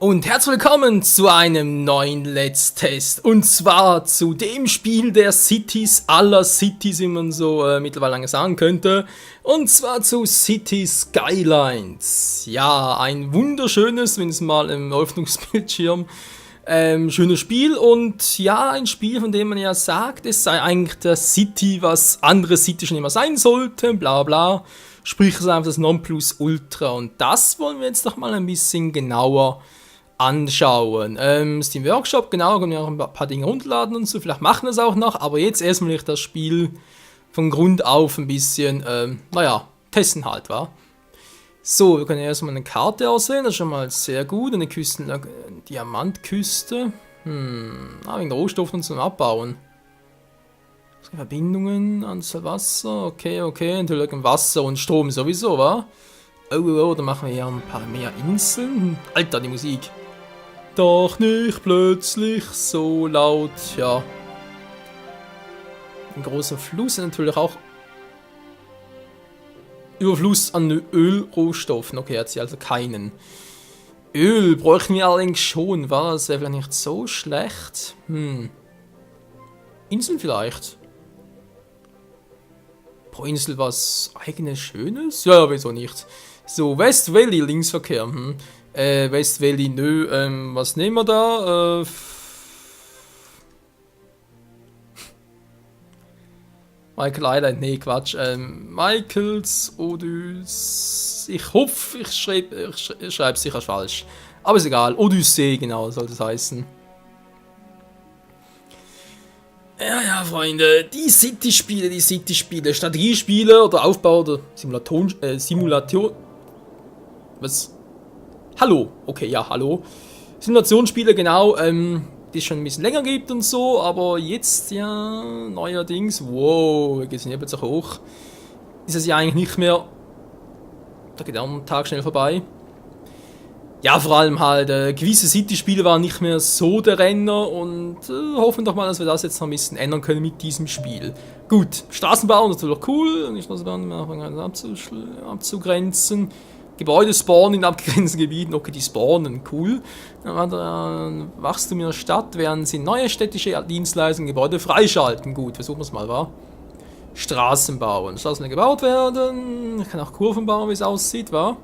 Und herzlich willkommen zu einem neuen Let's Test. Und zwar zu dem Spiel der Cities aller Cities, wie man so mittlerweile lange sagen könnte. Und zwar zu City Skylines. Ja, ein wunderschönes, wenn es mal im Eröffnungsbildschirm, schönes Spiel. Und ja, ein Spiel, von dem man ja sagt, es sei eigentlich der City, was andere City schon immer sein sollten, bla bla. Sprich, es ist einfach das Nonplusultra. Und das wollen wir jetzt doch mal ein bisschen genauer anschauen. Steam Workshop, genau, können wir auch ein paar Dinge runterladen und so, vielleicht machen wir es auch noch, aber jetzt erstmal das Spiel von Grund auf ein bisschen, testen halt, wa? So, wir können erstmal eine Karte aussehen, das ist schon mal sehr gut, eine Diamantküste, wegen Rohstoffen zum Abbauen. Verbindungen, Anzahl Wasser, okay, natürlich Wasser und Strom sowieso, wa? Oh, dann machen wir hier ein paar mehr Inseln. Alter, die Musik. Doch nicht plötzlich so laut, ja. Ein großer Fluss ist natürlich auch Überfluss an Ölrohstoffen. Okay, hat sie also keinen. Öl bräuchten wir allerdings schon, war das wäre vielleicht nicht so schlecht. Inseln vielleicht. Pro Insel was eigenes Schönes? Ja, wieso nicht. So, West Valley, Linksverkehr. West Valley, nö. Was nehmen wir da? Michael Island, nee, Quatsch. Michaels Odyssee. Ich hoffe, ich schreibe sicher falsch. Aber ist egal. Odyssee, genau, sollte es heißen. Ja, Freunde, die City-Spiele, Strategiespiele oder Aufbau oder Simulation. Was? Hallo, okay, ja, hallo. Simulationsspiele, genau, die es schon ein bisschen länger gibt und so, aber jetzt ja neuerdings, wow, geht es nicht plötzlich hoch, ist es ja eigentlich nicht mehr, da geht auch ein Tag schnell vorbei. Ja, vor allem halt, gewisse City-Spiele waren nicht mehr so der Renner und hoffen doch mal, dass wir das jetzt noch ein bisschen ändern können mit diesem Spiel. Gut, Straßenbau natürlich cool, und die Straßenbahn abzugrenzen. Gebäude spawnen in abgegrenzten Gebieten, okay, die spawnen, cool. Dann Wachstum in der Stadt, während sie neue städtische Dienstleistungen, Gebäude freischalten. Gut, versuchen wir es mal, wa? Straßen bauen. Straßen gebaut werden, ich kann auch Kurven bauen, wie es aussieht, wa?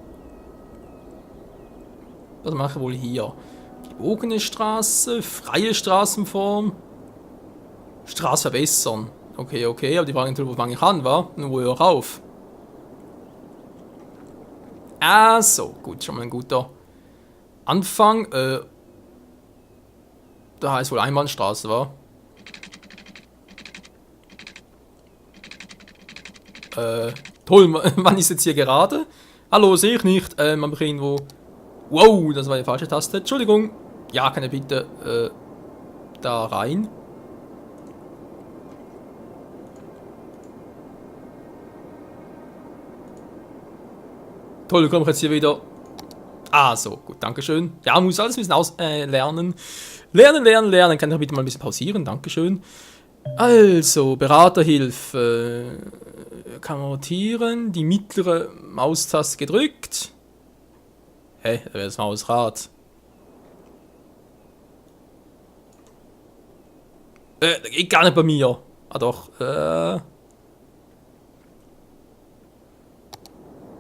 Was mache ich wohl hier? Gebogene Straße, freie Straßenform. Straße verbessern. Okay, aber die Frage natürlich, wo fange ich an, wa? Und wo höre ich auf? Ah, so, gut, schon mal ein guter Anfang. Da heißt wohl Einbahnstraße, wa? Toll, wann ist jetzt hier gerade? Hallo, sehe ich nicht. Man bringt irgendwo. Wow, das war die falsche Taste. Entschuldigung. Ja, kann er bitte da rein? Toll, komme ich jetzt hier wieder. Ah, so, gut, dankeschön. Ja, muss alles ein bisschen lernen. Lernen. Kann ich bitte mal ein bisschen pausieren, dankeschön. Also, Beraterhilfe. Kann man rotieren. Die mittlere Maustaste gedrückt. Hä, da wäre das Mausrad. Geht gar nicht bei mir. Ah doch,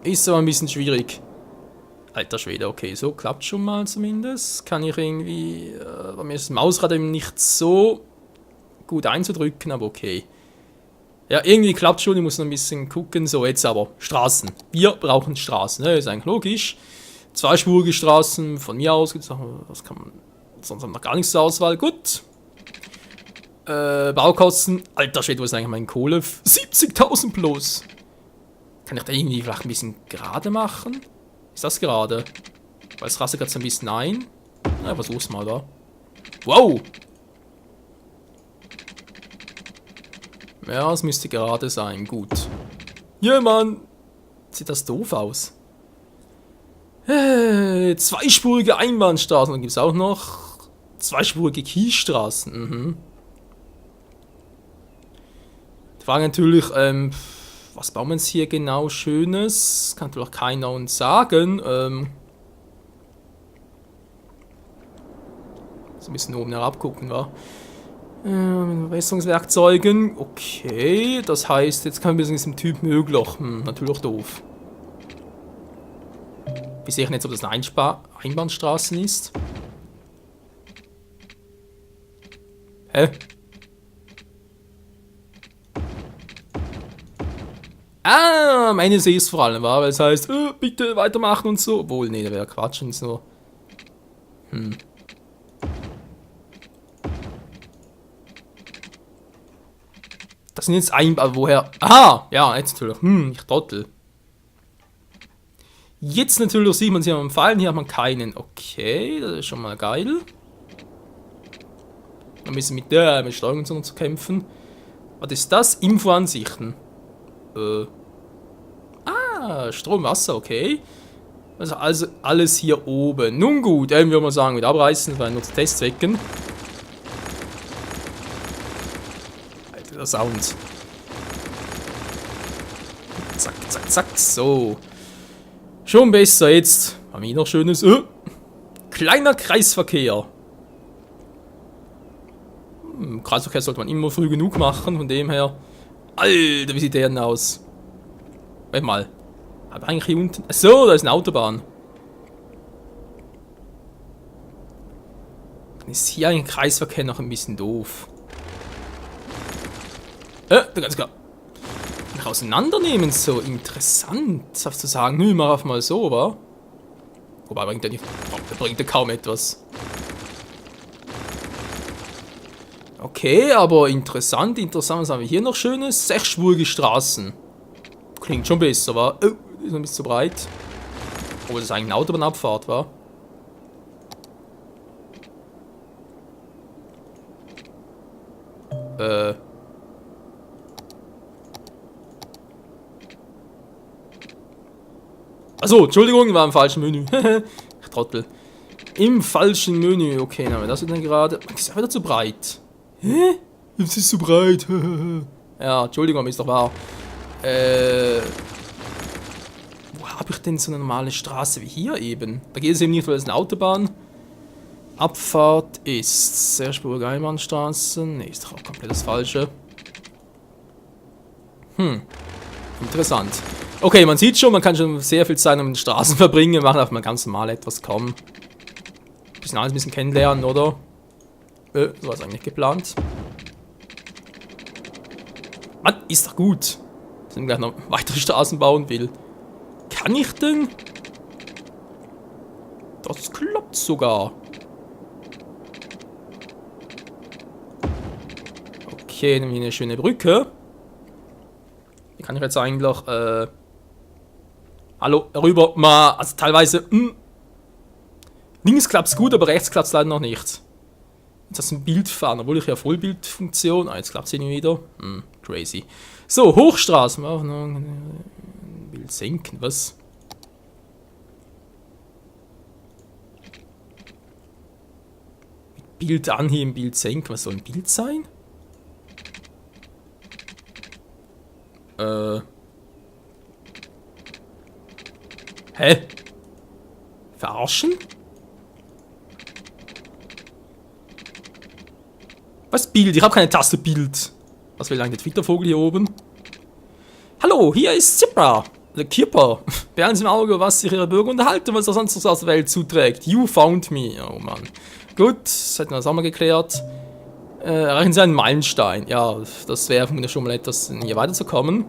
ist aber ein bisschen schwierig. Alter Schwede, okay, so klappt schon mal zumindest. Kann ich irgendwie, bei mir ist das Mausrad eben nicht so gut einzudrücken, aber okay. Ja, irgendwie klappt schon, ich muss noch ein bisschen gucken. So, jetzt aber, Straßen. Wir brauchen Straßen, ne? Ist eigentlich logisch. Zweispurige Straßen, von mir aus gibt's noch, was kann man, sonst haben wir noch gar nichts zur Auswahl, gut. Baukosten, alter Schwede, wo ist eigentlich mein Kohle? 70.000 plus. Kann ich da irgendwie vielleicht ein bisschen gerade machen? Ist das gerade? Weil es rastet gerade so ein bisschen ein. Na, versuch's mal da. Wow! Ja, es müsste gerade sein, gut. Ja, Mann! Sieht das doof aus. Zweispurige Einbahnstraßen, dann gibt es auch noch zweispurige Kiesstraßen. Die Frage natürlich, was bauen wir jetzt hier genau Schönes? Kann natürlich keiner uns sagen. So ein bisschen oben herab gucken, wa? Verbesserungswerkzeugen. Okay, das heißt, jetzt kann man diesem Typ möglich. Natürlich doof. Ich sehe nicht, ob das eine Einbahnstraße ist. Hä? Ah, meine sehe es vor allem, war, weil es heißt, bitte weitermachen und so. Obwohl, nee, da wäre Quatsch und so. Das sind jetzt woher? Aha, ja, jetzt natürlich. Ich Trottel. Jetzt natürlich sieht man sie am Pfeilen, hier hat man keinen. Okay, das ist schon mal geil. Ein bisschen mit der Steuerung zu kämpfen. Was ist das? Infoansichten. Strom, Wasser, okay. Also alles hier oben. Nun gut, würde man sagen, mit abreißen, weil nur zu Testzwecken. Alter, der Sound. Zack, zack, zack, so. Schon besser jetzt. Haben wir hier noch schönes. Kleiner Kreisverkehr. Kreisverkehr sollte man immer früh genug machen, von dem her. Alter, wie sieht der denn aus? Warte mal. Aber eigentlich hier unten. So, da ist eine Autobahn. Dann ist hier ein Kreisverkehr noch ein bisschen doof. Ganz klar. Auseinandernehmen, so interessant. Darfst du sagen, nö, mach einfach mal so, wa? Wobei bringt er kaum etwas. Okay, aber interessant. Was haben wir hier noch Schönes? 6-spurige Straßen. Klingt schon besser, wa? Oh, ist noch ein bisschen zu breit. Obwohl das eigentlich eine Autobahnabfahrt war. Achso, Entschuldigung, war im falschen Menü. Ich Trottel. Im falschen Menü. Okay, dann haben wir das wieder gerade. Ist ja wieder zu breit. Hä? Es ist zu breit. Ja, Entschuldigung, ist doch wahr. Wo habe ich denn so eine normale Straße wie hier eben? Da geht es eben nicht, weil es eine Autobahn. Abfahrt ist sehr spurige Einbahnstraße. Ne, ist doch auch komplett das Falsche. Interessant. Okay, man sieht schon, man kann schon sehr viel Zeit um den Straßen verbringen. Wir machen einfach mal ganz normal etwas kommen. Bisschen alles ein bisschen kennenlernen, oder? So war es eigentlich geplant. Mann, ist doch gut. Dass ich gleich noch weitere Straßen bauen will. Kann ich denn? Das klappt sogar. Okay, nehmen wir eine schöne Brücke. Wie kann ich jetzt eigentlich, hallo, rüber, mal, also teilweise, links klappt's gut, aber rechts klappt's leider noch nicht. Jetzt hast du ein Bild fahren, obwohl ich ja Vollbildfunktion, jetzt klappt's irgendwie wieder, crazy. So, Hochstraßen, Bild senken, was? Bild anheben, Bild senken, was soll ein Bild sein? Hä? Verarschen? Was Bild? Ich habe keine Taste Bild. Was will eigentlich der Twittervogel hier oben? Hallo, hier ist Zipra. Der Kipper. Behalten Sie im Auge, was sich Ihre Bürger unterhalten, was er sonst noch aus der Welt zuträgt. You found me. Oh Mann. Gut, das hätten wir das auch mal geklärt. Erreichen Sie einen Meilenstein. Ja, das wäre vermutlich schon mal etwas, hier weiterzukommen.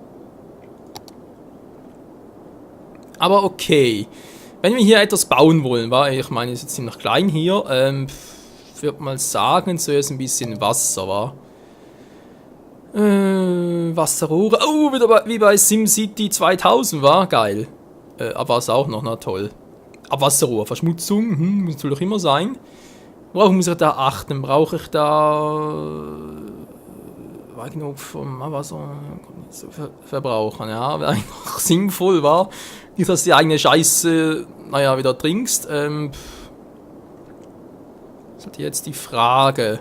Aber okay. Wenn wir hier etwas bauen wollen, war ich meine, es ist jetzt ziemlich klein hier, würde mal sagen, zuerst ein bisschen Wasser, war. Wasserrohre. Oh, wieder wie bei SimCity 2000, war geil. Abwasser auch noch, na toll. Abwasserrohr, Verschmutzung, muss natürlich immer sein. Worauf muss ich da achten? Brauche ich da war genug vom Abwasser zu verbrauchen? Ja, wäre eigentlich noch sinnvoll, war. Nicht, dass die eigene Scheiße, naja, wieder trinkst. Das ist jetzt die Frage.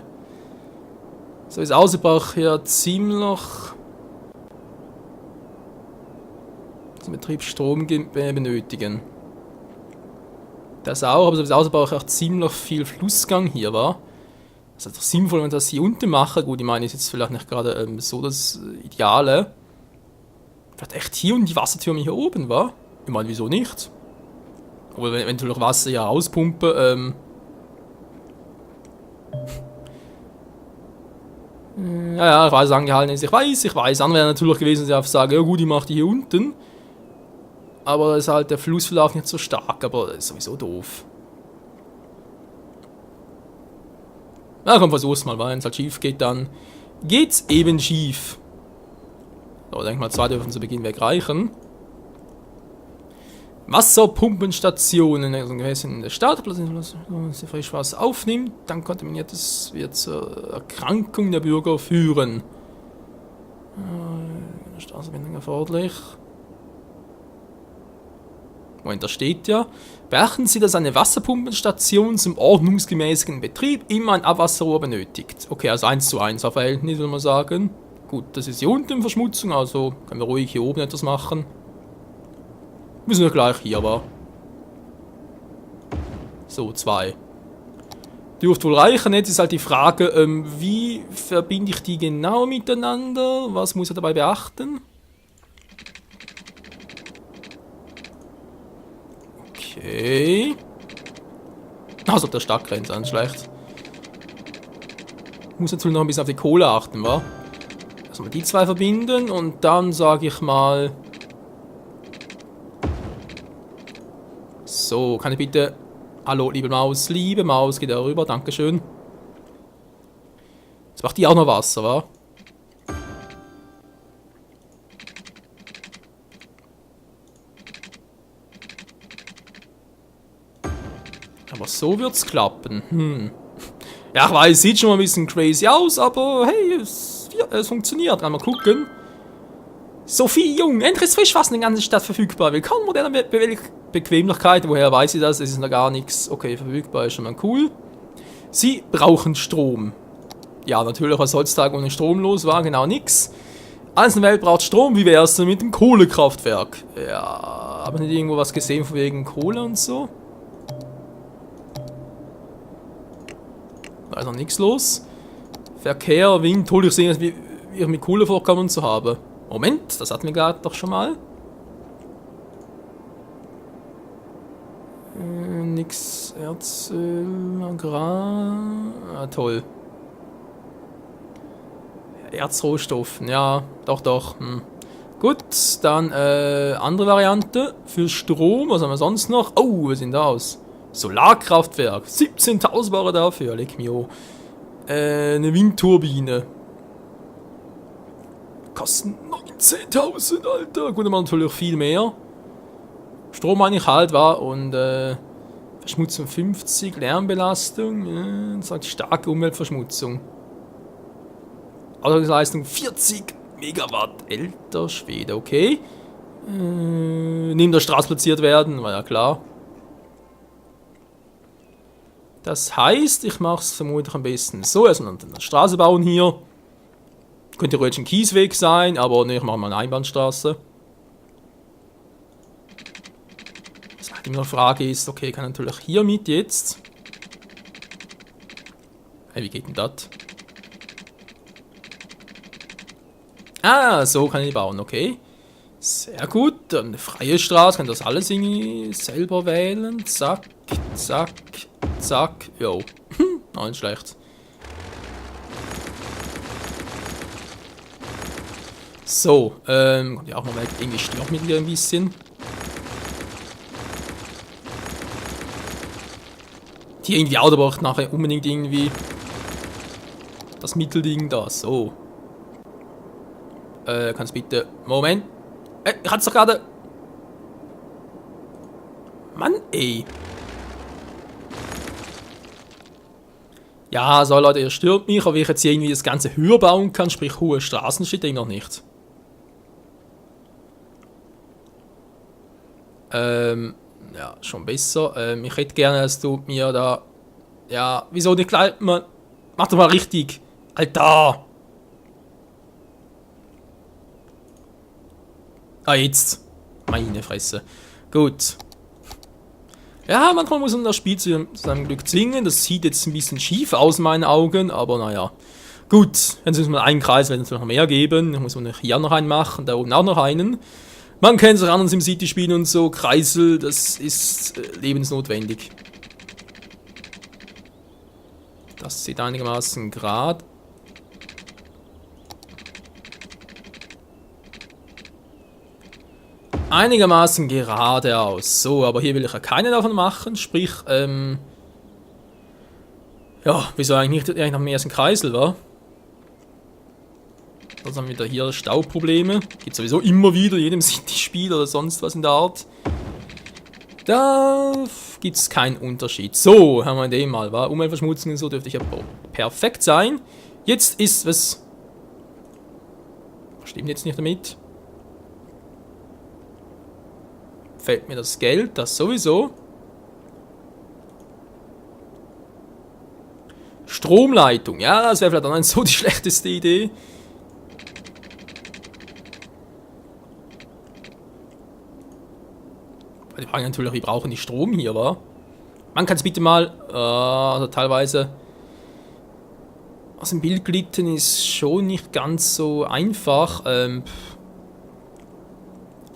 So wie es aussieht, brauche ich hier ziemlich zum Betrieb Strom benötigen. Das auch, aber so wie es aussieht, brauche ich auch ziemlich viel Flussgang hier, war. Es ist doch sinnvoll, wenn wir das hier unten machen. Gut, ich meine, ist jetzt vielleicht nicht gerade so das Ideale. Vielleicht echt hier und die Wassertürme hier oben, wa? Ich meine, wieso nicht? Oder wenn natürlich Wasser ja auspumpen, ja, Reise angehalten ist. Ich weiß. Dann wäre natürlich gewesen, sie einfach sagen, ja gut, ich mache die hier unten. Aber da ist halt der Flussverlauf nicht so stark, aber das ist sowieso doof. Na komm, versuch's mal, weil wenn es halt schief geht, dann geht's eben schief. So, denk mal, 2 dürfen zu Beginn wegreichen. Wasserpumpenstationen in der Stadt, wenn sie Frischwasser aufnimmt, dann kontaminiertes wird zur Erkrankung der Bürger führen. Straßenbindung erforderlich. Moment, da steht ja. Beachten Sie, dass eine Wasserpumpenstation zum ordnungsgemäßen Betrieb immer ein Abwasserrohr benötigt. Okay, also 1:1 Verhältnis, würde man sagen. Gut, das ist hier unten Verschmutzung, also können wir ruhig hier oben etwas machen. Müssen wir gleich hier, aber. So, 2. Dürfte wohl reichen. Jetzt ist halt die Frage, wie verbinde ich die genau miteinander? Was muss er dabei beachten? Okay. Also, der Stadtgrenze an, schlecht. Muss natürlich noch ein bisschen auf die Kohle achten, wa? Also mal die 2 verbinden und dann sage ich mal. So, kann ich bitte. Hallo, liebe Maus, geht da rüber, dankeschön. Jetzt macht die auch noch Wasser, wa? Aber so wird's klappen. Ja, ich weiß, sieht schon mal ein bisschen crazy aus, aber hey, es funktioniert. Einmal gucken. Sophie Jung, endlich ist Frischwasser in der ganzen Stadt verfügbar. Willkommen moderner Bequemlichkeit. Woher weiß sie das? Es ist noch gar nichts. Okay, verfügbar ist schon mal cool. Sie brauchen Strom. Ja, natürlich, was heutzutage ohne Strom los war, genau nix. Alles in der Welt braucht Strom. Wie wär's denn mit dem Kohlekraftwerk? Ja, aber nicht irgendwo was gesehen von wegen Kohle und so? Da ist noch nichts los. Verkehr, Wind, hol ich sehen, wie ich mit Kohlevorkommen zu haben. Moment, das hatten wir gerade doch schon mal. Nix, Erzöl, Agrar. Ah, toll. Erzrohstoffen, ja, doch. Gut, dann andere Variante für Strom. Was haben wir sonst noch? Oh, wir sind da aus. Solarkraftwerk, 17.000 Euro dafür, leck mir. Eine Windturbine. Kosten 19.000, Alter. Gut, aber natürlich viel mehr. Strom eigentlich halt war und Verschmutzung 50, Lärmbelastung, sagt starke Umweltverschmutzung. Autoleistung 40 Megawatt, älter Schwede, okay. Neben der Straße platziert werden, war ja klar. Das heißt, ich mache es vermutlich am besten so, erstmal eine Straße bauen hier. Könnte theoretisch ein Kiesweg sein, aber ne, ich mache mal eine Einbahnstraße. Was halt immer eine Frage ist, okay, kann natürlich hier mit jetzt. Hey, wie geht denn das? Ah, so kann ich bauen, okay. Sehr gut, eine freie Straße, kann das alles irgendwie selber wählen. Zack, zack, zack, jo. Nein, schlecht. So, kommt ja auch noch weg, irgendwie stört mich hier ein bisschen. Hier irgendwie auch, aber auch nachher unbedingt irgendwie das Mittelding da, so. Kannst bitte, Moment. Ich hatte es doch gerade. Mann, ey. Ja, so Leute, ihr stört mich, aber wie ich jetzt hier irgendwie das Ganze höher bauen kann, sprich hohe Straßen, steht da noch nicht. Ja, schon besser. Ich hätte gerne, dass du mir da. Ja, wieso nicht gleich. Mach doch mal richtig. Alter! Ah, jetzt. Meine Fresse. Gut. Ja, manchmal muss man das Spiel zu seinem Glück zwingen. Das sieht jetzt ein bisschen schief aus in meinen Augen, aber naja. Gut, jetzt müssen wir einen Kreis, wenn es noch mehr geben. Dann muss man hier noch einen machen, da oben auch noch einen. Man kennt es auch an SimCity-Spielen und so. Kreisel, das ist lebensnotwendig. Das sieht einigermaßen gerade. Einigermaßen geradeaus. So, aber hier will ich ja keine davon machen. Sprich, ja, wieso eigentlich nicht nach dem ersten Kreisel, wa? Also haben wir wieder hier Stauprobleme. Gibt sowieso immer wieder in jedem City-Spiel oder sonst was in der Art. Da gibt es keinen Unterschied. So, haben wir in dem mal, wa? Umweltverschmutzung und so dürfte ja perfekt sein. Jetzt ist was. Stimmt jetzt nicht damit. Fällt mir das Geld, das sowieso. Stromleitung, ja, das wäre vielleicht auch nicht so die schlechteste Idee. Die Frage natürlich, wir brauchen die Strom hier, wa? Man kann es bitte mal, also teilweise aus dem Bild glitten ist schon nicht ganz so einfach. Will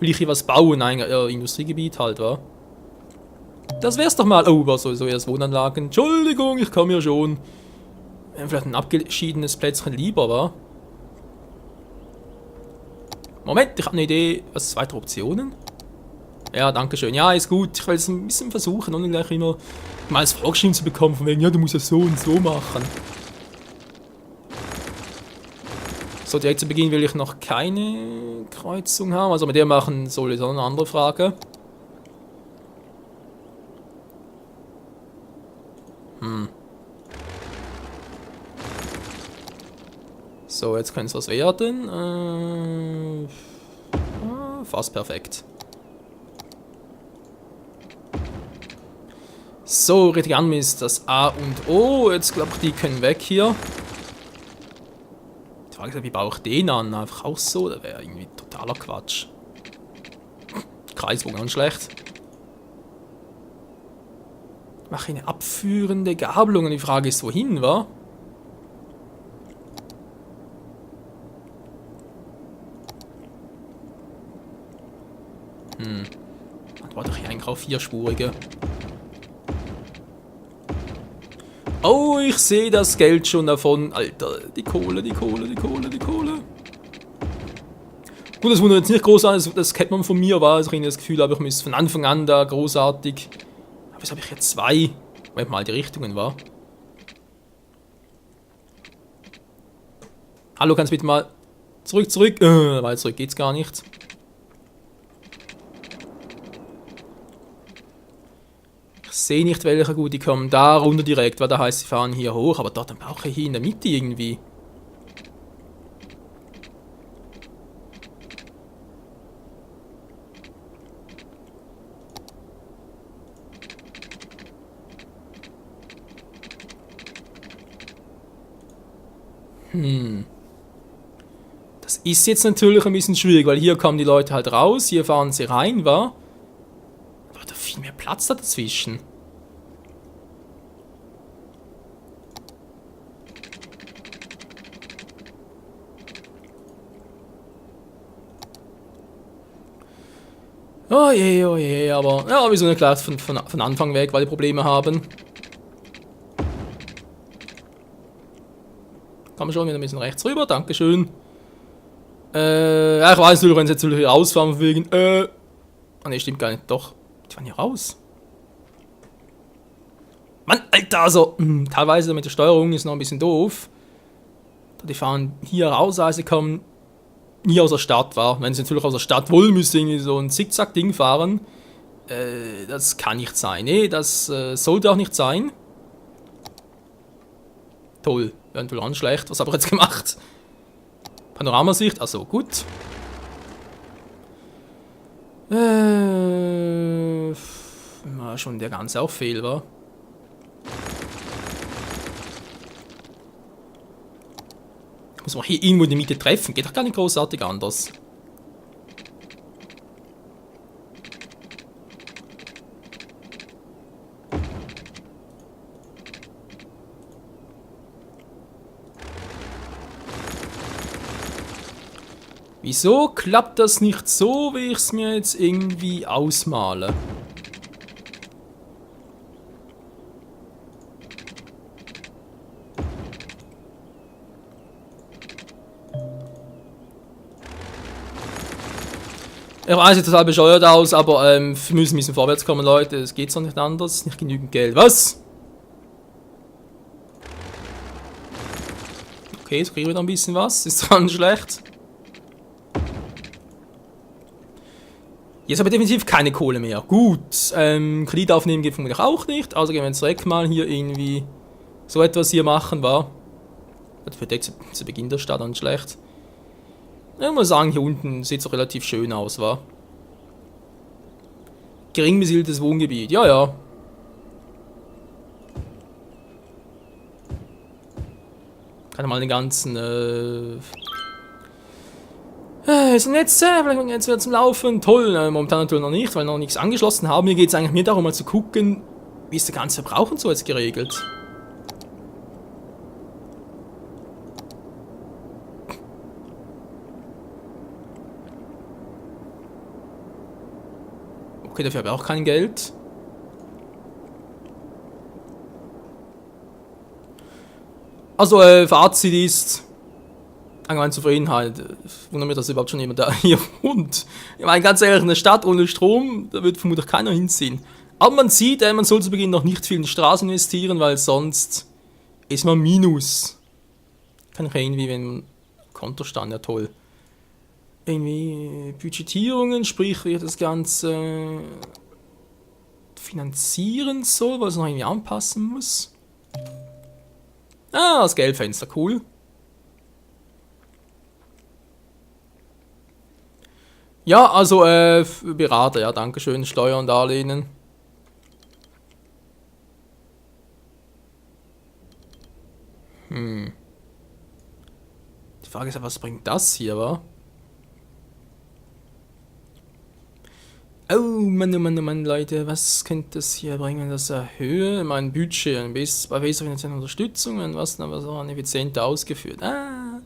ich hier was bauen, ein Industriegebiet halt, wa? Das wär's doch mal. Oh, war sowieso erst Wohnanlagen. Entschuldigung, ich komme ja schon. Vielleicht ein abgeschiedenes Plätzchen lieber, wa? Moment, ich habe eine Idee. Was, weitere Optionen? Ja, danke schön. Ja, ist gut. Ich will es ein bisschen versuchen, ohne gleich immer mal als vorgeschrieben zu bekommen, von wegen, ja, du musst es so und so machen. So, direkt zu Beginn will ich noch keine Kreuzung haben. Also mit der machen soll, ist auch eine andere Frage. So, jetzt könnte es was werden. Fast perfekt. So, richtig an ist das A und O. Jetzt glaube ich, die können weg hier. Die Frage ist, wie baue ich den an? Einfach auch so? Das wäre irgendwie totaler Quatsch. Kreisbogen ganz schlecht. Ich mache eine abführende Gabelung und die Frage ist, wohin, wa? Dann brauche ich hier eigentlich auch vierspurige. Oh, ich sehe das Geld schon davon. Alter, die Kohle, die Kohle, die Kohle, die Kohle. Gut, das wundert jetzt nicht großartig, das kennt man von mir, war. Also ich das Gefühl habe, ich müsste von Anfang an da großartig. Aber jetzt habe ich jetzt zwei. Wenn mal die Richtungen war. Hallo, kannst du bitte mal zurück? Weil zurück geht's gar nicht. Ich sehe nicht, welche gut, die kommen da runter direkt, weil da heißt, sie fahren hier hoch, aber dort dann brauche ich hier in der Mitte irgendwie. Das ist jetzt natürlich ein bisschen schwierig, weil hier kommen die Leute halt raus, hier fahren sie rein, wa? Aber da viel mehr Platz da dazwischen. Oh je, aber ja, wieso nicht gleich von Anfang weg, weil die Probleme haben. Kann man schon wieder ein bisschen rechts rüber, dankeschön. Ja, ich weiß natürlich, wenn sie jetzt hier rausfahren, von wegen, ah ne, stimmt gar nicht, doch, die fahren hier raus. Mann, Alter, also, teilweise mit der Steuerung ist noch ein bisschen doof. Die fahren hier raus, also sie kommen hier aus der Stadt, war. Wenn sie natürlich aus der Stadt wollen, müssen sie irgendwie so ein Zickzack-Ding fahren. Das kann nicht sein, nee, das sollte auch nicht sein. Toll, wäre natürlich auch schlecht, was habe ich jetzt gemacht? Panoramasicht, also gut. War schon der ganze auch fehl, war. Muss man hier irgendwo in der Mitte treffen, geht doch gar nicht großartig anders. Wieso klappt das nicht so, wie ich es mir jetzt irgendwie ausmale? Ich weiß, sieht total bescheuert aus, aber wir müssen ein bisschen vorwärts kommen, Leute. Es geht so nicht anders. Nicht genügend Geld. Was? Okay, jetzt kriegen wir da ein bisschen was. Ist zwar nicht schlecht. Jetzt habe ich definitiv keine Kohle mehr. Gut. Kredit aufnehmen geht vermutlich auch nicht. Also gehen wir jetzt direkt mal hier irgendwie so etwas hier machen, war. Das wird jetzt zu Beginn der Stadt auch nicht schlecht. Ich muss sagen, hier unten sieht es auch relativ schön aus, wa? Gering besiedeltes Wohngebiet, ja, ja. Kann mal den ganzen, ist ein Netz, vielleicht jetzt wieder zum Laufen. Toll, momentan natürlich noch nicht, weil wir noch nichts angeschlossen haben. Mir geht es eigentlich mehr darum, mal zu gucken, wie ist der ganze Verbrauch und so jetzt geregelt. Okay, dafür habe ich auch kein Geld. Also, Fazit ist allgemeine Zufriedenheit. Wundert mich, dass überhaupt schon jemand da hier wohnt. Ich meine, ganz ehrlich, eine Stadt ohne Strom, da wird vermutlich keiner hinziehen. Aber man sieht, man soll zu Beginn noch nicht viel in die Straße investieren, weil sonst ist man Minus. Kann ich irgendwie, wenn Kontostand, ja toll. Irgendwie Budgetierungen, sprich, wie das Ganze finanzieren soll, weil es noch irgendwie anpassen muss. Ah, das Geldfenster, cool. Ja, also, Berater, ja, dankeschön, Steuern, Darlehen. Die Frage ist ja, was bringt das hier, wa? Oh Mann, Leute, was könnte das hier bringen? Das erhöhe mein Budget ein bisschen bei besserer finanzieller Unterstützung und was dann aber so effizienter ausgeführt. Ah.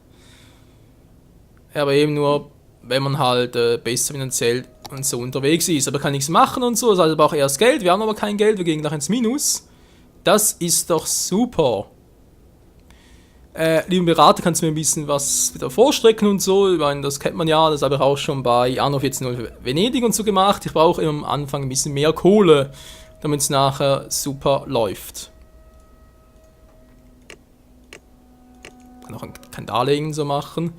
Ja, aber eben nur, wenn man halt besser finanziell und so unterwegs ist. Aber kann nichts machen und so, das heißt, aber auch erst Geld. Wir haben aber kein Geld, wir gehen gleich ins Minus. Das ist doch super. Lieben Berater, kannst du mir ein bisschen was wieder vorstrecken und so? Ich meine, das kennt man ja, das habe ich auch schon bei Anno 14.0 Venedig und so gemacht. Ich brauche immer am Anfang ein bisschen mehr Kohle, damit es nachher super läuft. Kann auch kein Darlehen so machen.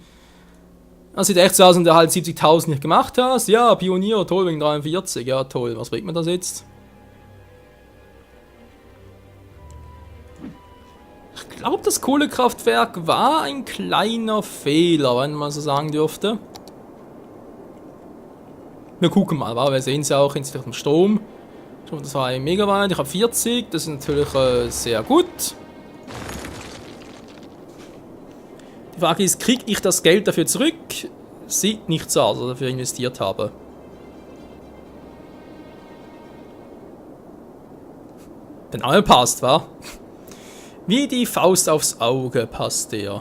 Das sieht echt so aus, wenn du halt 70.000 nicht gemacht hast. Ja, Pionier, toll, wegen 43. Ja, toll. Was bringt mir das jetzt? Ich glaube, das Kohlekraftwerk war ein kleiner Fehler, wenn man so sagen dürfte. Wir gucken mal, wir sehen es ja auch hinsichtlich dem Strom. Das war 1 Megawatt, ich habe 40, das ist natürlich sehr gut. Die Frage ist, kriege ich das Geld dafür zurück? Sieht nicht so aus, als ich dafür investiert habe. Der Name passt, wa? Wie die Faust aufs Auge passt der.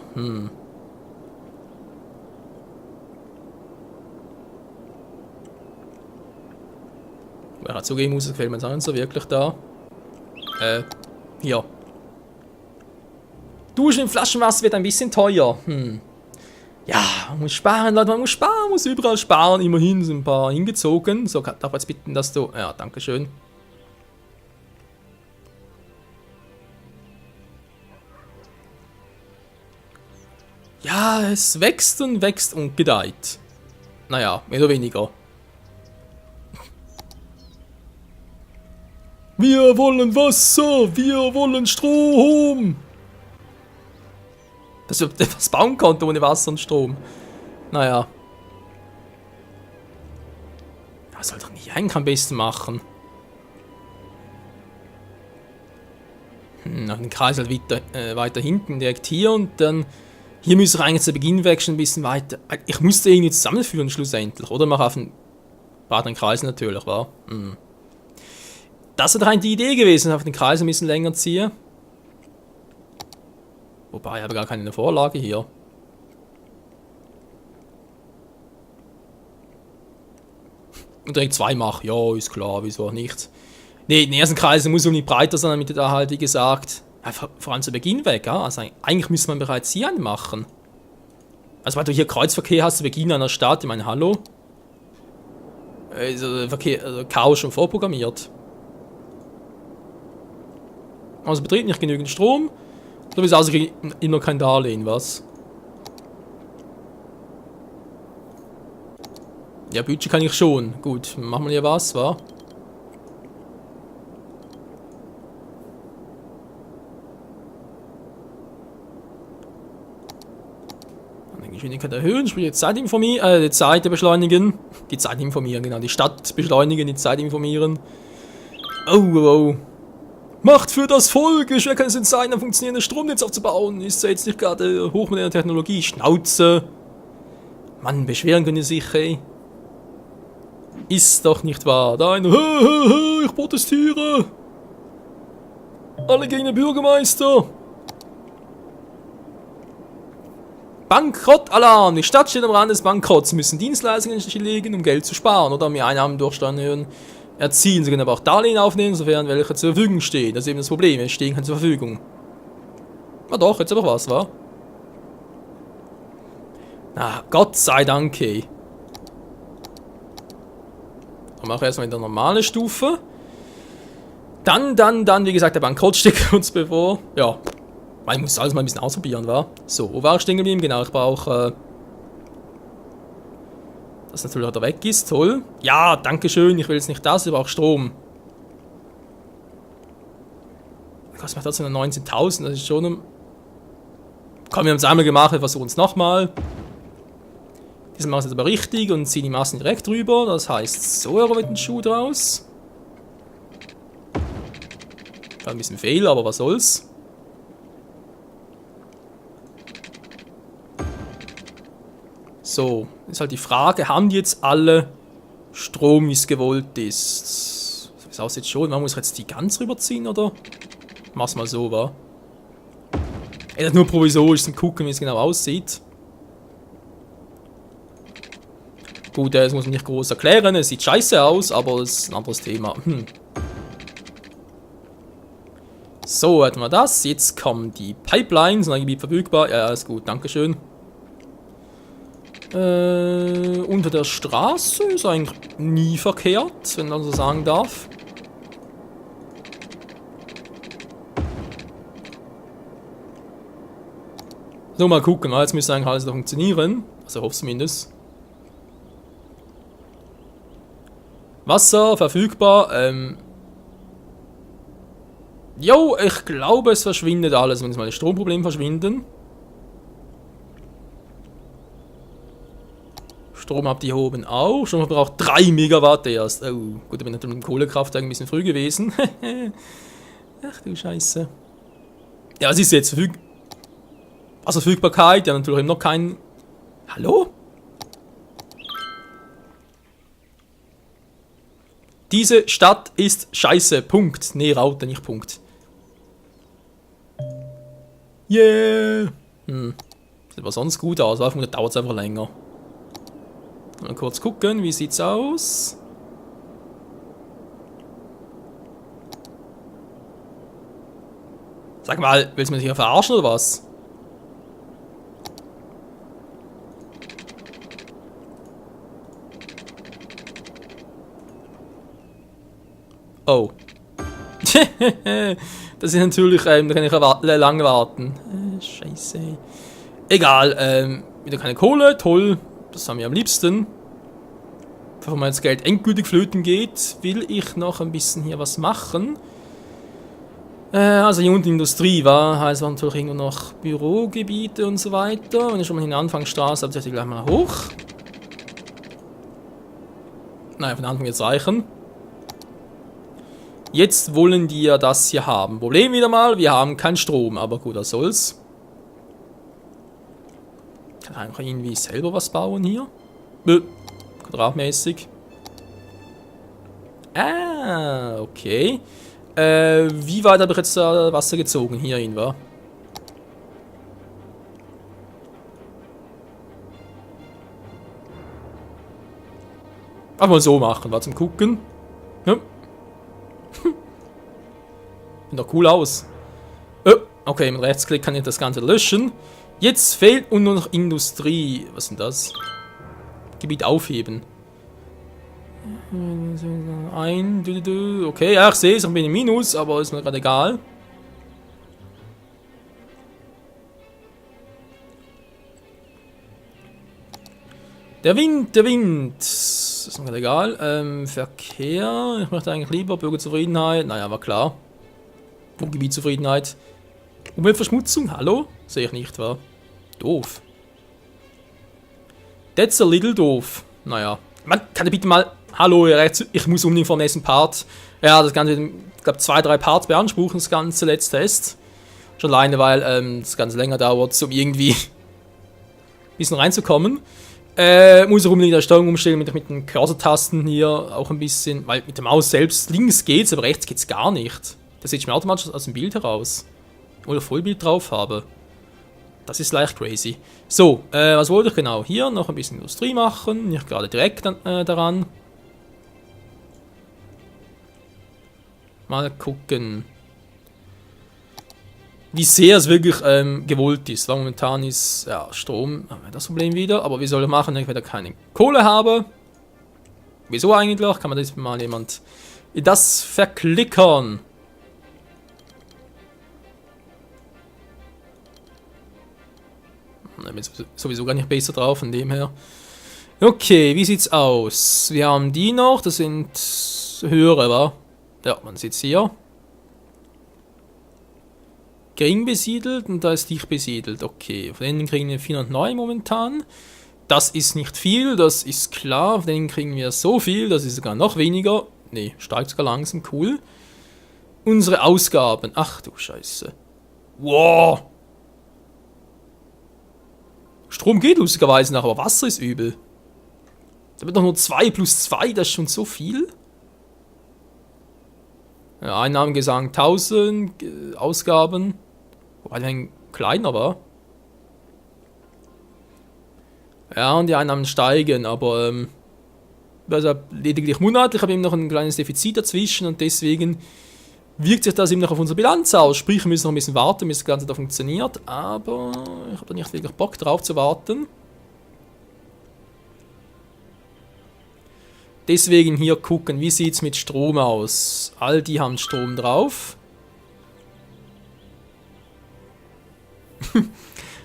Wer hat zugeben muss, gefällt mir das auch nicht so wirklich da. Hier. Duschen im Flaschenwasser wird ein bisschen teuer. Ja, man muss sparen, Leute, man muss sparen, man muss überall sparen. Immerhin sind ein paar hingezogen. So, darf ich jetzt bitten, dass du... Ja, dankeschön. Ja, es wächst und gedeiht. Naja, mehr oder weniger. Wir wollen Wasser, wir wollen Strom. Dass ich etwas bauen konnte ohne Wasser und Strom. Naja. Das soll doch nicht eigentlich am besten machen. Nach dem Kreis halt weiter hinten, direkt hier und dann... Hier müsste ich eigentlich zu Beginn wechseln, ein bisschen weiter. Ich müsste irgendwie zusammenführen schlussendlich, oder? Mach auf den breiteren Kreis natürlich, wa? Das wäre doch eigentlich die Idee gewesen, auf den Kreis ein bisschen länger ziehen. Wobei, ich habe gar keine Vorlage hier. Und direkt 2 machen. Ja, ist klar, wieso auch nicht. Ne, die ersten Kreise muss nicht breiter sein, damit da halt, wie gesagt, vor allem zu Beginn weg, ja? Also eigentlich müsste man bereits hier einen machen. Also weil du hier Kreuzverkehr hast zu Beginn einer Stadt, ich meine, hallo? Also, Chaos schon vorprogrammiert. Also betrieb nicht genügend Strom. Du bist also immer kein Darlehen, was? Ja, Budget kann ich schon. Gut, machen wir hier was, wa? Die Geschwindigkeit erhöhen, sprich die Zeit informieren, die Zeit beschleunigen. Die Zeit informieren, genau. Die Stadt beschleunigen, die Zeit informieren. Oh, oh. Macht für das Volk! Wie schwer kann es denn sein, ein funktionierendes Stromnetz aufzubauen? Ist ja jetzt nicht gerade hochmoderne Technologie. Schnauze! Mann, beschweren können Sie sich, ey. Ist doch nicht wahr. Da ein ich protestiere! Alle gegen den Bürgermeister! Bankrott-Alarm! Die Stadt steht am Rand des Bankrotts. Sie müssen Dienstleistungen legen, um Geld zu sparen oder mehr Einnahmen durch Steuern erzielen. Sie können aber auch Darlehen aufnehmen, sofern welche zur Verfügung stehen. Das ist eben das Problem, es stehen keine zur Verfügung. Na doch, jetzt aber was, wa? Na, Gott sei Dank, ey. Dann machen wir erstmal in der normalen Stufe. Dann, wie gesagt, der Bankrott steht uns bevor. Ja. Ich muss alles mal ein bisschen ausprobieren, wa? So, wo war ich stehen geblieben? Genau, ich brauche... dass natürlich wieder weg ist, toll. Ja, danke schön, ich will jetzt nicht das, ich brauche Strom. Das macht trotzdem 19.000, das ist schon... Komm, wir haben es einmal gemacht, wir versuchen es nochmal. Diesmal machen wir es jetzt aber richtig und ziehen die Massen direkt rüber. Das heißt, so wird ein Schuh draus. War ein bisschen Fehler, aber was soll's. So, ist halt die Frage, haben die jetzt alle Strom, wie es gewollt ist? So wie es aussieht schon, man muss jetzt die ganz rüberziehen, oder? Mach's mal so, wa? Das ist nur provisorisch zum Gucken, wie es genau aussieht. Gut, das muss man nicht groß erklären, es sieht scheiße aus, aber es ist ein anderes Thema. So, hatten wir das. Jetzt kommen die Pipelines, ein Gebiet verfügbar. Ja, ist gut, dankeschön. Unter der Straße ist eigentlich nie verkehrt, wenn man so sagen darf. So, mal gucken, jetzt müsste eigentlich alles noch funktionieren. Also hoffe zumindest. Wasser verfügbar. Jo, ich glaube, es verschwindet alles, wenn es mal das Stromproblem verschwinden. Strom habt ihr hier oben auch. Strom braucht 3 Megawatt erst. Oh, gut, da bin ich natürlich mit dem Kohlekraftwerk ein bisschen früh gewesen. Ach du Scheiße. Ja, was ist jetzt? Verfügbarkeit? Ja, natürlich noch kein... Hallo? Diese Stadt ist scheiße. Punkt. Nee, Raute, nicht Punkt. Yeah. Sieht aber sonst gut aus. Hoffentlich dauert es einfach länger. Mal kurz gucken, wie sieht's aus? Sag mal, willst du mich hier verarschen oder was? Oh. Das ist natürlich, da kann ich lange warten. Scheiße. Egal, wieder keine Kohle, toll. Das haben wir am liebsten. Bevor mir jetzt Geld endgültig flöten geht, will ich noch ein bisschen hier was machen. Also hier unten Industrie war, heißt war natürlich irgendwo noch Bürogebiete und so weiter. Wenn ich schon mal in der Anfangsstraße habe, ich gleich mal hoch. Nein, von Anfang jetzt reichen. Jetzt wollen die ja das hier haben. Problem wieder mal, wir haben keinen Strom, aber gut, was soll's. Kann einfach irgendwie selber was bauen hier. Quadratmäßig. Ah, okay. Wie weit habe ich jetzt Wasser gezogen? Hierhin, wa? Einfach mal so machen, war zum Gucken. Ja. Sieht doch cool aus. Okay, mit Rechtsklick kann ich das Ganze löschen. Jetzt fehlt nur noch Industrie. Was ist denn das? Gebiet aufheben. Okay, ja, ich sehe es, ich bin im Minus, aber ist mir gerade egal. Der Wind, der Wind. Das ist mir gerade egal. Verkehr. Ich möchte eigentlich lieber Bürgerzufriedenheit. Naja, war klar. Wohngebietszufriedenheit. Umweltverschmutzung, hallo? Sehe ich nicht, wa? Doof. That's a little doof. Naja. Man, kann ich bitte mal... Hallo, ich muss unbedingt vom nächsten Part. Ja, das Ganze, ich glaube, 2-3 Parts beanspruchen, das ganze letzte Test. Schon alleine, weil das Ganze länger dauert, um irgendwie ein bisschen reinzukommen. Muss auch unbedingt die Steuerung umstellen mit den Cursor-Tasten hier auch ein bisschen, weil mit der Maus selbst links geht's, aber rechts geht's gar nicht. Das sieht mir automatisch aus dem Bild heraus. Oder Vollbild drauf habe. Das ist leicht crazy. So, was wollte ich genau? Hier noch ein bisschen Industrie machen. Nicht gerade direkt daran. Mal gucken. Wie sehr es wirklich gewollt ist. Weil momentan ist, ja, Strom, haben wir das Problem wieder. Aber wie soll ich machen, wenn ich wieder keine Kohle habe? Wieso eigentlich? Kann man das mal jemand das verklickern? Ich bin sowieso gar nicht besser drauf, von dem her. Okay, wie sieht's aus? Wir haben die noch, das sind höhere, wa? Ja, man sieht's hier. Gering besiedelt und da ist dicht besiedelt. Okay, von denen kriegen wir 409 momentan. Das ist nicht viel, das ist klar. Von denen kriegen wir so viel, das ist sogar noch weniger. Ne, steigt sogar langsam, cool. Unsere Ausgaben. Ach du Scheiße. Wow. Strom geht lustigerweise nach, aber Wasser ist übel. Da wird doch nur 2 plus 2, das ist schon so viel. Ja, Einnahmen gesagt 1000, Ausgaben. Wobei der ein kleiner war. Ja, und die Einnahmen steigen, aber also lediglich monatlich habe ich eben noch ein kleines Defizit dazwischen und deswegen wirkt sich das eben noch auf unsere Bilanz aus. Sprich, wir müssen noch ein bisschen warten, bis das Ganze da funktioniert, aber ich habe da nicht wirklich Bock drauf zu warten. Deswegen hier gucken, wie sieht es mit Strom aus. All die haben Strom drauf. Wenn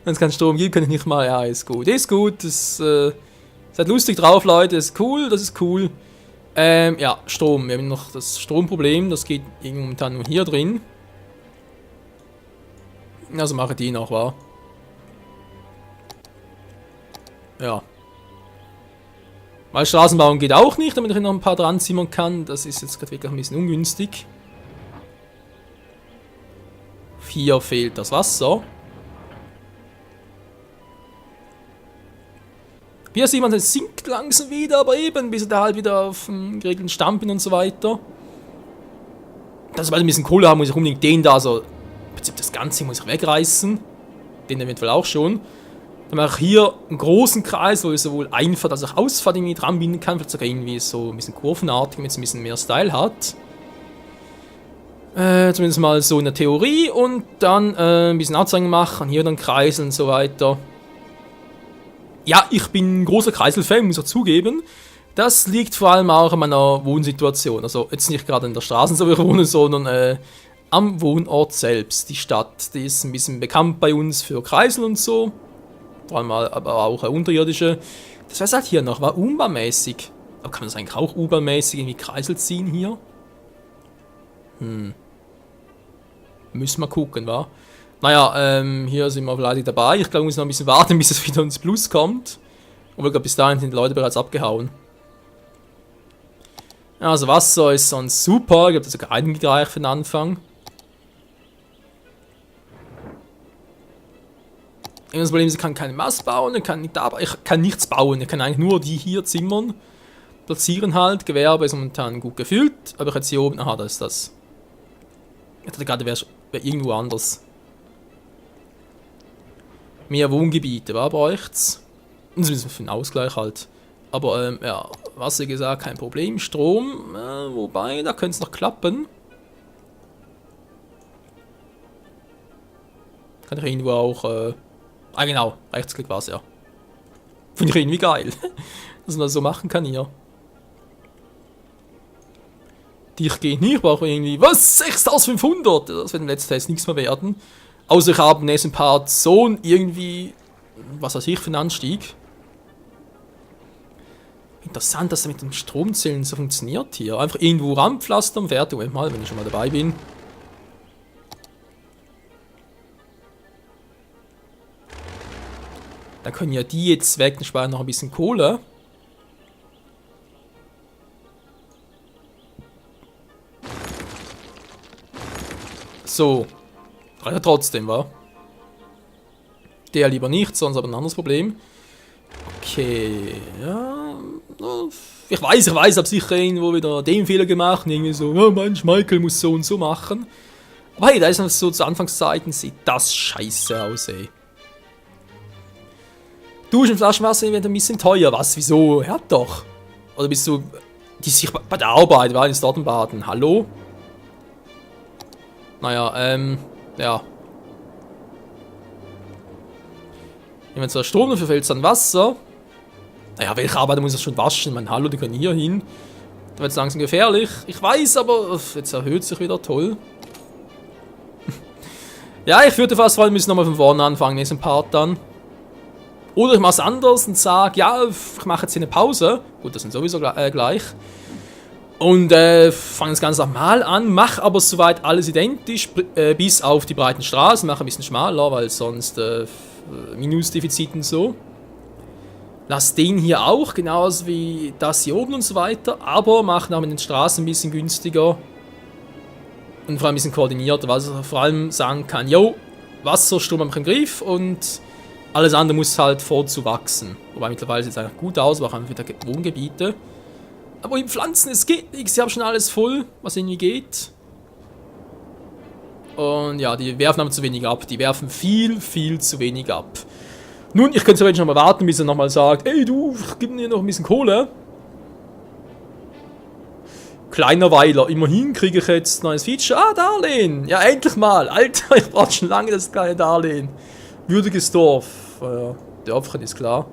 es keinen Strom gibt, kann ich nicht mal... Ja, ist gut. Ist gut. Seid lustig drauf, Leute. Ist cool. Das ist cool. Ja, Strom. Wir haben noch das Stromproblem. Das geht momentan nur hier drin. Also mache die noch, wa? Ja. Weil Straßenbauung geht auch nicht, damit ich noch ein paar dran zimmern kann. Das ist jetzt gerade wirklich ein bisschen ungünstig. Hier fehlt das Wasser. Hier sieht man, es sinkt langsam wieder, aber eben, bis ich da halt wieder auf dem geregelten Stand bin und so weiter. Dass ich ein bisschen Kohle haben, muss ich unbedingt den da, also im Prinzip das Ganze muss ich wegreißen. Den eventuell auch schon. Dann mache ich hier einen großen Kreis, wo ich sowohl Einfahrt als auch Ausfahrt irgendwie dran binden kann. Vielleicht sogar irgendwie so ein bisschen kurvenartig, damit es ein bisschen mehr Style hat. Zumindest mal so in der Theorie. Und dann ein bisschen Anzeigen machen, hier dann Kreisel und so weiter. Ja, ich bin ein großer Kreiselfan, muss ich zugeben. Das liegt vor allem auch an meiner Wohnsituation. Also jetzt nicht gerade in der Straße, wo ich wohne, sondern am Wohnort selbst. Die Stadt, die ist ein bisschen bekannt bei uns für Kreisel und so. Vor allem aber auch unterirdische. Das heißt halt hier noch, war U-Bahn-mäßig. Aber kann man das eigentlich auch U-Bahn-mäßig irgendwie Kreisel ziehen hier? Müssen wir gucken, wa? Naja, hier sind wir vielleicht dabei. Ich glaube, wir müssen noch ein bisschen warten, bis es wieder ins Plus kommt. Obwohl, bis dahin sind die Leute bereits abgehauen. Ja, also Wasser ist sonst super. Ich glaube, das ist sogar eingereicht für den Anfang. Das Problem ist, ich kann keine Mast bauen, ich kann nichts bauen. Ich kann eigentlich nur die hier zimmern. Platzieren halt. Gewerbe ist momentan gut gefüllt. Aber jetzt hier oben, aha, da ist das. Ich dachte gerade, wäre irgendwo anders. Mehr Wohngebiete, war bräucht's. Und das ist für einen Ausgleich halt. Aber, ja, Wasser gesagt, kein Problem. Strom, wobei, da könnte es noch klappen. Kann ich irgendwo auch, genau, Rechtsklick war es ja. Finde ich irgendwie geil, dass man das so machen kann hier. Dich geht nicht, ich brauche irgendwie, was, 6500? Das wird im letzten Test nichts mehr werden. Außer ich habe im nächsten Part so irgendwie, was weiß ich, für einen Anstieg. Interessant, dass das mit den Stromzellen so funktioniert hier. Einfach irgendwo ranpflastern, fertig. Moment mal, wenn ich schon mal dabei bin. Dann können ja die jetzt weg, dann sparen noch ein bisschen Kohle. So. Reicht ja trotzdem, wa? Der lieber nicht, sonst aber ein anderes Problem. Okay, ja. Ich weiß, habe sicher irgendwo wieder den Fehler gemacht. Irgendwie so, oh Mensch, Michael muss so und so machen. Aber hey, da ist noch so zu Anfangszeiten, sieht das scheiße aus, ey. Duschen, Flaschenwasser wird ein bisschen teuer. Was? Wieso? Hört doch. Oder bist du. Die sich bei der Arbeit, war jetzt dort im Baden. Hallo? Naja, ja. Wenn man zwar Strom, dafür fällt es dann Wasser. Naja, welche Arbeiter muss das schon waschen? Ich meine, hallo, die können hier hin. Da wird es langsam gefährlich. Ich weiß, aber jetzt erhöht sich wieder, toll. Ja, ich würde fast wollen, müssen nochmal von vorne anfangen, nächsten Part dann. Oder ich mache es anders und sage, ja, ich mache jetzt hier eine Pause. Gut, das sind sowieso gleich. Und fange das Ganze nochmal an, mache aber soweit alles identisch, bis auf die breiten Straßen, mache ein bisschen schmaler, weil sonst Minusdefizit und so. Lass den hier auch, genauso wie das hier oben und so weiter, aber mache noch mit den Straßen ein bisschen günstiger und vor allem ein bisschen koordinierter, weil ich vor allem sagen kann, yo, Wasserstrom am Griff und alles andere muss halt vorzuwachsen. Wobei mittlerweile sieht es eigentlich gut aus, aber auch einfach wieder Wohngebiete. Aber im Pflanzen, es geht nichts, sie haben schon alles voll, was irgendwie geht. Und ja, die werfen aber zu wenig ab, die werfen viel, viel zu wenig ab. Nun, ich könnte jetzt noch mal warten, bis er nochmal sagt, ey du, gib mir noch ein bisschen Kohle. Kleiner Weiler, immerhin kriege ich jetzt ein neues Feature. Ah, Darlehen. Ja, endlich mal. Alter, ich brauche schon lange das kleine Darlehen. Würdiges Dorf. Dörfchen ist klar.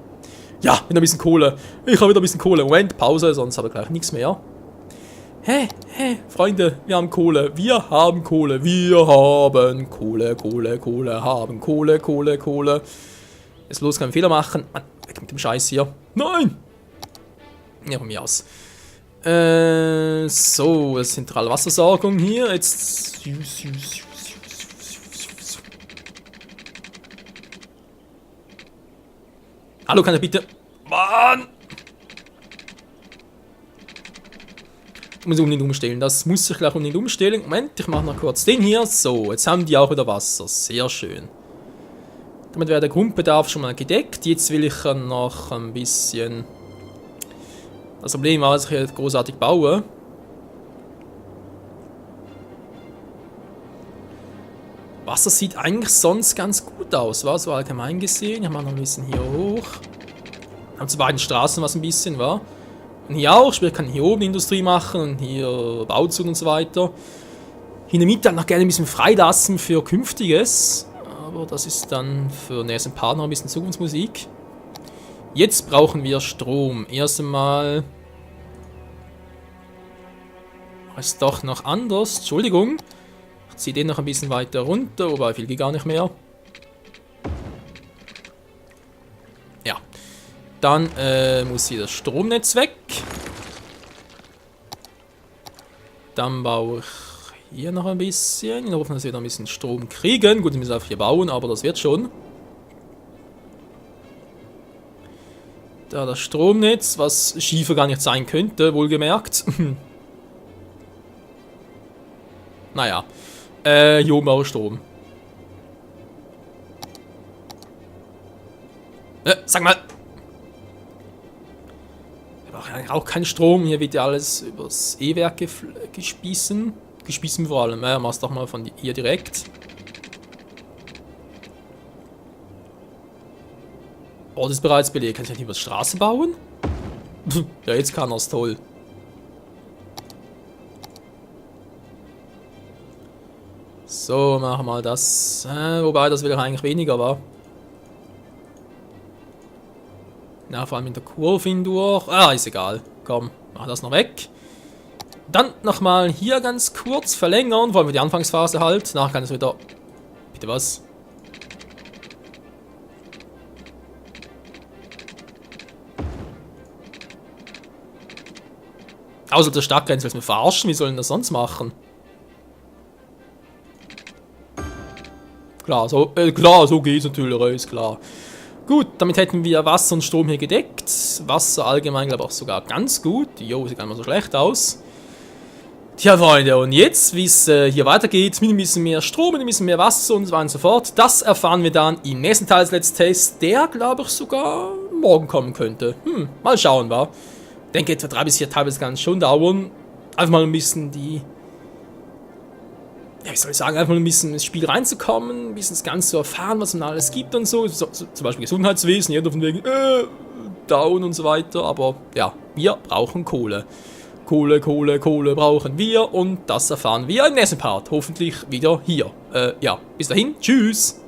Ja, wieder ein bisschen Kohle. Ich habe wieder ein bisschen Kohle. Moment, Pause, sonst habe ich gleich nichts mehr. Hä, Freunde, wir haben Kohle. Wir haben Kohle. Wir haben Kohle, haben Kohle. Jetzt bloß keinen Fehler machen. Mann, weg mit dem Scheiß hier. Nein! Ja, von mir aus. So, zentrale Wasserversorgung hier. Jetzt. Hallo, kann er bitte. Mann! Ich muss unbedingt umstellen. Das muss ich gleich unbedingt umstellen. Moment, ich mache noch kurz den hier. So, jetzt haben die auch wieder Wasser. Sehr schön. Damit wäre der Grundbedarf schon mal gedeckt. Jetzt will ich noch ein bisschen. Das Problem war, dass ich hier großartig baue. Wasser sieht eigentlich sonst ganz gut aus, war so allgemein gesehen. Ich mache noch ein bisschen hier hoch. Haben zu beiden Straßen was ein bisschen, war. Und hier auch, sprich, ich kann hier oben Industrie machen und hier Bauzug und so weiter. Hier in der Mitte noch gerne ein bisschen freilassen für Künftiges. Aber das ist dann für den nächsten Part noch ein bisschen Zukunftsmusik. Jetzt brauchen wir Strom. Erst einmal. Ist doch noch anders. Entschuldigung. Ich ziehe den noch ein bisschen weiter runter, wobei viel geht gar nicht mehr. Ja. Dann muss hier das Stromnetz weg. Dann baue ich hier noch ein bisschen. Ich hoffe, dass wir noch ein bisschen Strom kriegen. Gut, wir müssen einfach hier bauen, aber das wird schon. Da das Stromnetz, was schiefer gar nicht sein könnte, wohlgemerkt. Naja. Hier oben auch Strom. Sag mal. Wir brauchen eigentlich auch keinen Strom. Hier wird ja alles übers E-Werk gespießen. Gespießen vor allem. Mach's doch mal von hier direkt. Oh, das ist bereits belegt. Kann ich nicht über die Straße bauen? Ja, jetzt kann er's toll. So, machen wir mal das. Wobei, das will ich eigentlich weniger, war. Na, vor allem in der Kurve hindurch. Ah, ist egal. Komm, mach das noch weg. Dann nochmal hier ganz kurz verlängern, vor allem für die Anfangsphase halt. Nachher kann es wieder... Bitte was? Außer der Stadtgrenze willst du mich verarschen, wie sollen das sonst machen? Klar, so geht's natürlich, ist klar. Gut, damit hätten wir Wasser und Strom hier gedeckt. Wasser allgemein, glaube ich, auch sogar ganz gut. Jo, sieht gar nicht mal so schlecht aus. Tja, Freunde, und jetzt, wie es hier weitergeht, mit ein bisschen mehr Strom, mit ein bisschen mehr Wasser und so weiter und so fort, das erfahren wir dann im nächsten Teil des Let's Test, der, glaube ich, sogar morgen kommen könnte. Mal schauen, wa? Ich denke, etwa 3 bis 4 Tage kann es schon dauern. Einfach mal ein bisschen die... Ja, wie soll ich sagen, einfach mal ein bisschen ins Spiel reinzukommen, ein bisschen das Ganze zu erfahren, was man alles gibt und so. Zum Beispiel Gesundheitswesen, jeder von wegen, down und so weiter. Aber ja, wir brauchen Kohle. Kohle brauchen wir und das erfahren wir im nächsten Part. Hoffentlich wieder hier. Ja, bis dahin, tschüss.